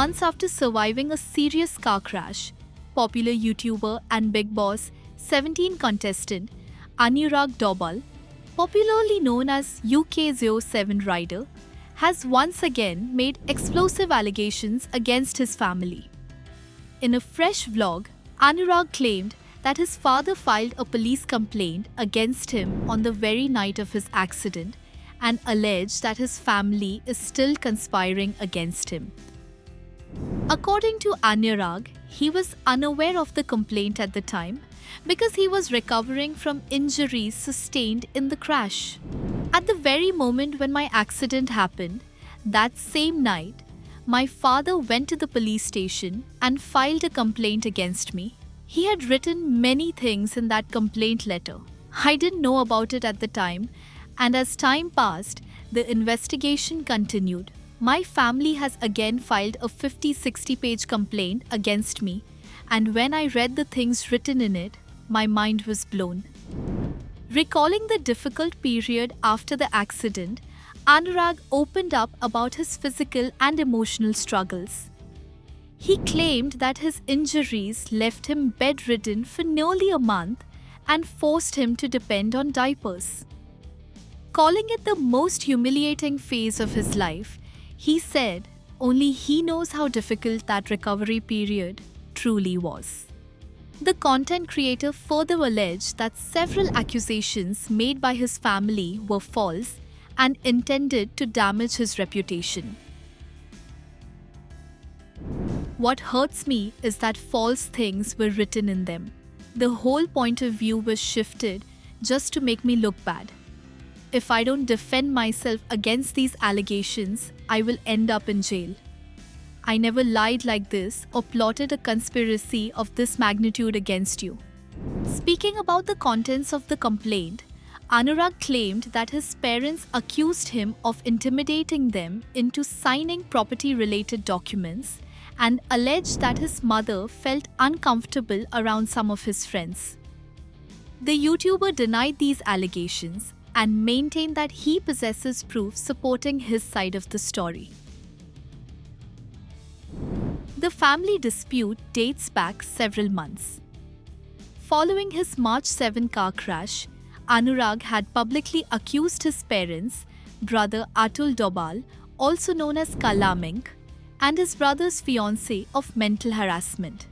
months after surviving a serious car crash, popular YouTuber and Bigg Boss 17 contestant Anurag Dobal, popularly known as UK07 Rider, has once again made explosive allegations against his family. In a fresh vlog, Anurag claimed that his father filed a police complaint against him on the very night of his accident and alleged that his family is still conspiring against him. According to Anurag, he was unaware of the complaint at the time because he was recovering from injuries sustained in the crash. At the very moment when my accident happened, that same night, my father went to the police station and filed a complaint against me. He had written many things in that complaint letter. I didn't know about it at the time, and as time passed, the investigation continued. My family has again filed a 50-60 page complaint against me, and when I read the things written in it, my mind was blown. Recalling the difficult period after the accident, Anurag opened up about his physical and emotional struggles. He claimed that his injuries left him bedridden for nearly a month and forced him to depend on diapers. Calling it the most humiliating phase of his life, he said only he knows how difficult that recovery period truly was. The content creator further alleged that several accusations made by his family were false and intended to damage his reputation. What hurts me is that false things were written in them. The whole point of view was shifted just to make me look bad. If I don't defend myself against these allegations, I will end up in jail. I never lied like this or plotted a conspiracy of this magnitude against you. Speaking about the contents of the complaint, Anurag claimed that his parents accused him of intimidating them into signing property-related documents and alleged that his mother felt uncomfortable around some of his friends. The YouTuber denied these allegations and maintained that he possesses proof supporting his side of the story. The family dispute dates back several months. Following his March 7 car crash, Anurag had publicly accused his parents, brother Atul Dobal, also known as Kalamink, and his brother's fiancée of mental harassment.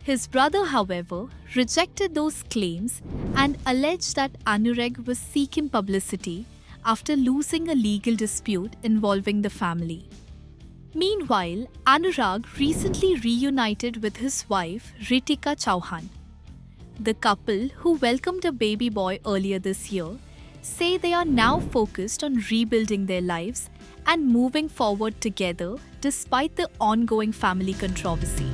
His brother, however, rejected those claims and alleged that Anurag was seeking publicity after losing a legal dispute involving the family. Meanwhile, Anurag recently reunited with his wife Ritika Chauhan. The couple, who welcomed a baby boy earlier this year, say they are now focused on rebuilding their lives and moving forward together despite the ongoing family controversy.